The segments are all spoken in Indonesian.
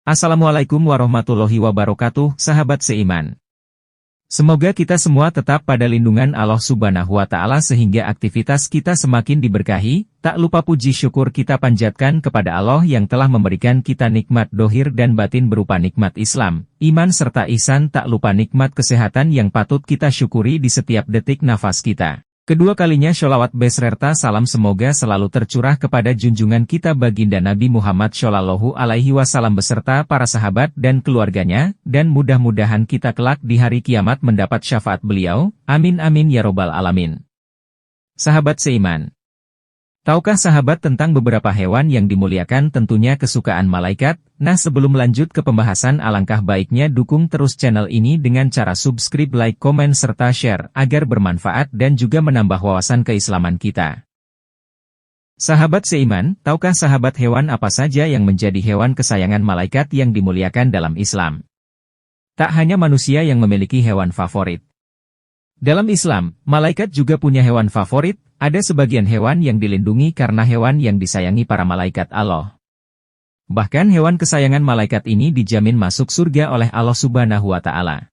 Assalamualaikum warahmatullahi wabarakatuh, sahabat seiman. Semoga kita semua tetap pada lindungan Allah Subhanahu wa Ta'ala sehingga aktivitas kita semakin diberkahi. Tak lupa puji syukur kita panjatkan kepada Allah yang telah memberikan kita nikmat dohir dan batin berupa nikmat Islam, iman serta ihsan. Tak lupa nikmat kesehatan yang patut kita syukuri di setiap detik nafas kita. Kedua kalinya sholawat beserta salam semoga selalu tercurah kepada junjungan kita baginda Nabi Muhammad Shallallahu Alaihi Wasallam beserta para sahabat dan keluarganya, dan mudah-mudahan kita kelak di hari kiamat mendapat syafaat beliau. Amin amin ya robbal alamin. Sahabat seiman, tahukah sahabat tentang beberapa hewan yang dimuliakan tentunya kesukaan malaikat? Nah, sebelum lanjut ke pembahasan, alangkah baiknya dukung terus channel ini dengan cara subscribe, like, komen, serta share, agar bermanfaat dan juga menambah wawasan keislaman kita. Sahabat seiman, tahukah sahabat hewan apa saja yang menjadi hewan kesayangan malaikat yang dimuliakan dalam Islam? Tak hanya manusia yang memiliki hewan favorit. Dalam Islam, malaikat juga punya hewan favorit. Ada sebagian hewan yang dilindungi karena hewan yang disayangi para malaikat Allah. Bahkan hewan kesayangan malaikat ini dijamin masuk surga oleh Allah Subhanahu wa Ta'ala.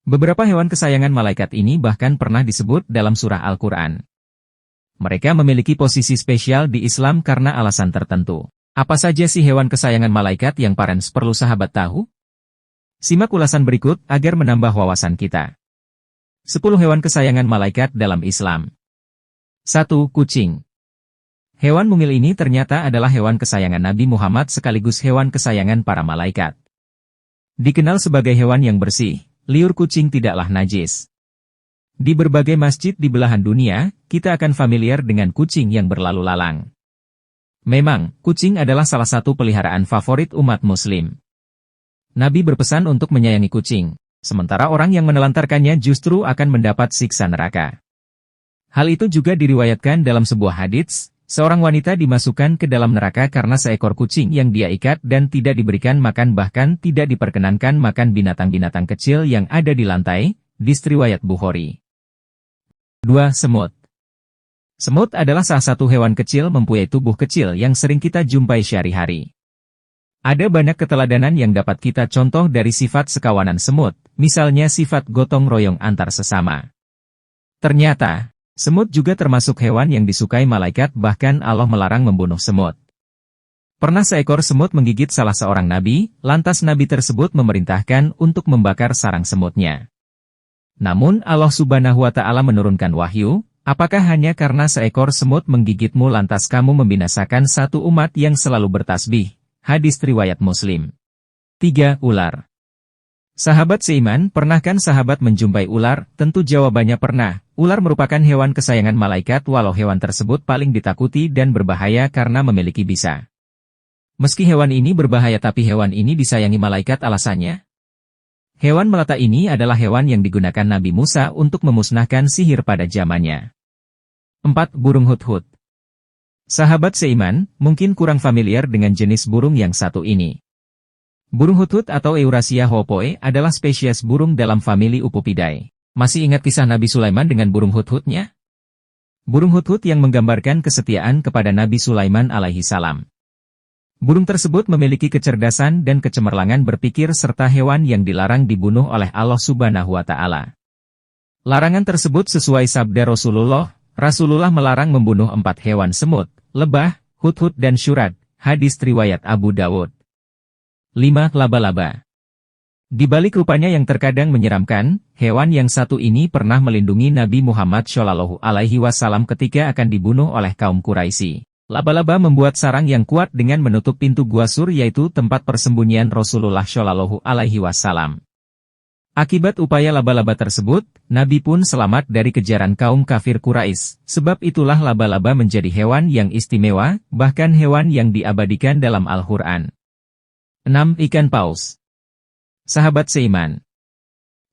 Beberapa hewan kesayangan malaikat ini bahkan pernah disebut dalam surah Al-Quran. Mereka memiliki posisi spesial di Islam karena alasan tertentu. Apa saja sih hewan kesayangan malaikat yang parents perlu sahabat tahu? Simak ulasan berikut agar menambah wawasan kita. 10 hewan kesayangan malaikat dalam Islam. 1. Kucing. Hewan mungil ini ternyata adalah hewan kesayangan Nabi Muhammad sekaligus hewan kesayangan para malaikat. Dikenal sebagai hewan yang bersih, liur kucing tidaklah najis. Di berbagai masjid di belahan dunia, kita akan familiar dengan kucing yang berlalu lalang. Memang, kucing adalah salah satu peliharaan favorit umat muslim. Nabi berpesan untuk menyayangi kucing, sementara orang yang menelantarkannya justru akan mendapat siksa neraka. Hal itu juga diriwayatkan dalam sebuah hadits, seorang wanita dimasukkan ke dalam neraka karena seekor kucing yang dia ikat dan tidak diberikan makan, bahkan tidak diperkenankan makan binatang-binatang kecil yang ada di lantai, hadits riwayat Bukhari. 2. Semut. Semut adalah salah satu hewan kecil mempunyai tubuh kecil yang sering kita jumpai sehari-hari. Ada banyak keteladanan yang dapat kita contoh dari sifat sekawanan semut, misalnya sifat gotong royong antar sesama. Ternyata, semut juga termasuk hewan yang disukai malaikat, bahkan Allah melarang membunuh semut. Pernah seekor semut menggigit salah seorang nabi, lantas nabi tersebut memerintahkan untuk membakar sarang semutnya. Namun Allah Subhanahu wa Ta'ala menurunkan wahyu, apakah hanya karena seekor semut menggigitmu lantas kamu membinasakan satu umat yang selalu bertasbih? Hadis riwayat Muslim. 3. Ular. Sahabat seiman, pernahkah sahabat menjumpai ular? Tentu jawabannya pernah. Ular merupakan hewan kesayangan malaikat walau hewan tersebut paling ditakuti dan berbahaya karena memiliki bisa. Meski hewan ini berbahaya tapi hewan ini disayangi malaikat, alasannya? Hewan melata ini adalah hewan yang digunakan Nabi Musa untuk memusnahkan sihir pada zamannya. 4. Burung hudhud. Sahabat seiman, mungkin kurang familiar dengan jenis burung yang satu ini. Burung hudhud atau Eurasia hopoe adalah spesies burung dalam famili Upupidae. Masih ingat kisah Nabi Sulaiman dengan burung hudhudnya? Burung hudhud yang menggambarkan kesetiaan kepada Nabi Sulaiman alaihi salam. Burung tersebut memiliki kecerdasan dan kecemerlangan berpikir serta hewan yang dilarang dibunuh oleh Allah Subhanahu wa Ta'ala. Larangan tersebut sesuai sabda Rasulullah. Rasulullah melarang membunuh 4 hewan: semut, lebah, hudhud dan syurad. Hadis riwayat Abu Dawud. 5. Laba-laba. Di balik rupanya yang terkadang menyeramkan, hewan yang satu ini pernah melindungi Nabi Muhammad Shallallahu Alaihi Wasallam ketika akan dibunuh oleh kaum Quraisy. Laba-laba membuat sarang yang kuat dengan menutup pintu Gua Sur, yaitu tempat persembunyian Rasulullah Shallallahu Alaihi Wasallam. Akibat upaya laba-laba tersebut, Nabi pun selamat dari kejaran kaum kafir Quraisy. Sebab itulah laba-laba menjadi hewan yang istimewa, bahkan hewan yang diabadikan dalam Al-Quran. 6. Ikan paus. Sahabat seiman,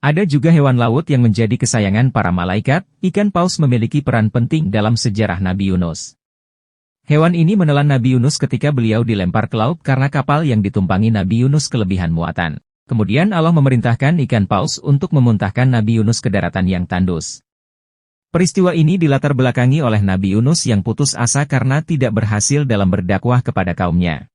ada juga hewan laut yang menjadi kesayangan para malaikat. Ikan paus memiliki peran penting dalam sejarah Nabi Yunus. Hewan ini menelan Nabi Yunus ketika beliau dilempar ke laut karena kapal yang ditumpangi Nabi Yunus kelebihan muatan. Kemudian Allah memerintahkan ikan paus untuk memuntahkan Nabi Yunus ke daratan yang tandus. Peristiwa ini dilatar belakangi oleh Nabi Yunus yang putus asa karena tidak berhasil dalam berdakwah kepada kaumnya.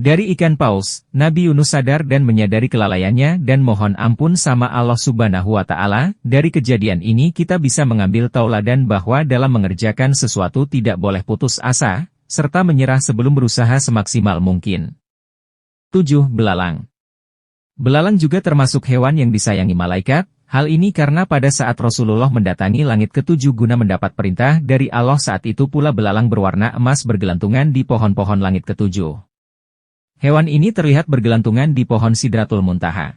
Dari ikan paus, Nabi Yunus sadar dan menyadari kelalaiannya dan mohon ampun sama Allah Subhanahu wa Ta'ala. Dari kejadian ini kita bisa mengambil tauladan bahwa dalam mengerjakan sesuatu tidak boleh putus asa, serta menyerah sebelum berusaha semaksimal mungkin. 7. Belalang. Belalang juga termasuk hewan yang disayangi malaikat. Hal ini karena pada saat Rasulullah mendatangi langit ketujuh guna mendapat perintah dari Allah, saat itu pula belalang berwarna emas bergelantungan di pohon-pohon langit ketujuh. Hewan ini terlihat bergelantungan di pohon Sidratul Muntaha.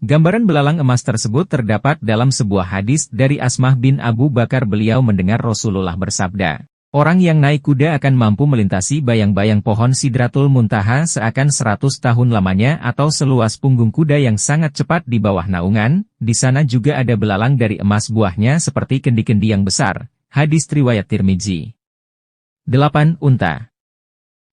Gambaran belalang emas tersebut terdapat dalam sebuah hadis dari Asmah bin Abu Bakar. Beliau mendengar Rasulullah bersabda, "Orang yang naik kuda akan mampu melintasi bayang-bayang pohon Sidratul Muntaha seakan 100 tahun lamanya atau seluas punggung kuda yang sangat cepat di bawah naungan. Di sana juga ada belalang dari emas, buahnya seperti kendi-kendi yang besar." Hadis riwayat Tirmidzi. 8. Unta.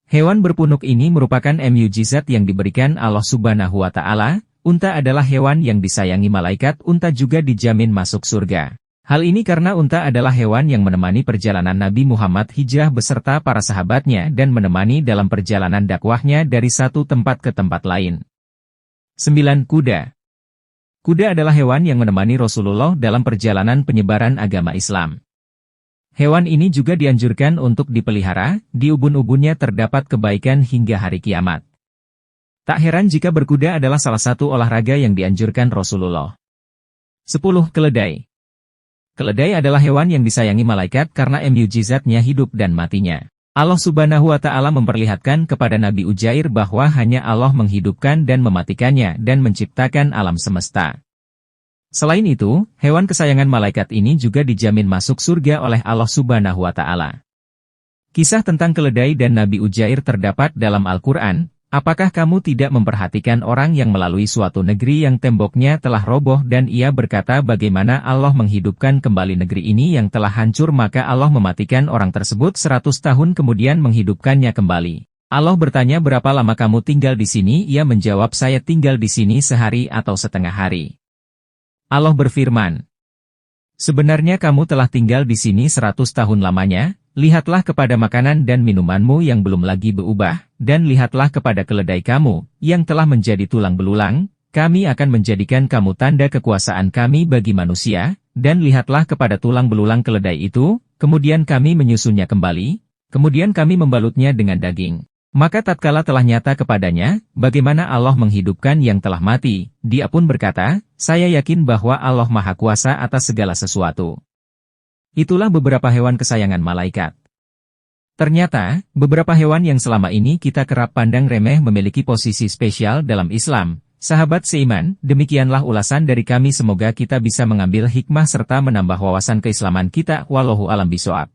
Hewan berpunuk ini merupakan mukjizat yang diberikan Allah Subhanahu wa Ta'ala. Unta adalah hewan yang disayangi malaikat. Unta juga dijamin masuk surga. Hal ini karena unta adalah hewan yang menemani perjalanan Nabi Muhammad hijrah beserta para sahabatnya dan menemani dalam perjalanan dakwahnya dari satu tempat ke tempat lain. 9. Kuda. Kuda adalah hewan yang menemani Rasulullah dalam perjalanan penyebaran agama Islam. Hewan ini juga dianjurkan untuk dipelihara, di ubun-ubunnya terdapat kebaikan hingga hari kiamat. Tak heran jika berkuda adalah salah satu olahraga yang dianjurkan Rasulullah. 10. Keledai. Keledai adalah hewan yang disayangi malaikat karena mukjizatnya hidup dan matinya. Allah Subhanahu wa Ta'ala memperlihatkan kepada Nabi Ujair bahwa hanya Allah menghidupkan dan mematikannya dan menciptakan alam semesta. Selain itu, hewan kesayangan malaikat ini juga dijamin masuk surga oleh Allah Subhanahu wa Ta'ala. Kisah tentang keledai dan Nabi Ujair terdapat dalam Al-Quran. Apakah kamu tidak memperhatikan orang yang melalui suatu negeri yang temboknya telah roboh dan ia berkata bagaimana Allah menghidupkan kembali negeri ini yang telah hancur, maka Allah mematikan orang tersebut 100 tahun kemudian menghidupkannya kembali. Allah bertanya, berapa lama kamu tinggal di sini? Ia menjawab, saya tinggal di sini sehari atau setengah hari. Allah berfirman, sebenarnya kamu telah tinggal di sini 100 tahun lamanya. Lihatlah kepada makanan dan minumanmu yang belum lagi berubah, dan lihatlah kepada keledai kamu, yang telah menjadi tulang belulang. Kami akan menjadikan kamu tanda kekuasaan kami bagi manusia, dan lihatlah kepada tulang belulang keledai itu, kemudian kami menyusunnya kembali, kemudian kami membalutnya dengan daging. Maka tatkala telah nyata kepadanya, bagaimana Allah menghidupkan yang telah mati, dia pun berkata, saya yakin bahwa Allah Maha Kuasa atas segala sesuatu. Itulah beberapa hewan kesayangan malaikat. Ternyata, beberapa hewan yang selama ini kita kerap pandang remeh memiliki posisi spesial dalam Islam. Sahabat seiman, demikianlah ulasan dari kami, semoga kita bisa mengambil hikmah serta menambah wawasan keislaman kita. Wallahu a'lam bishawab.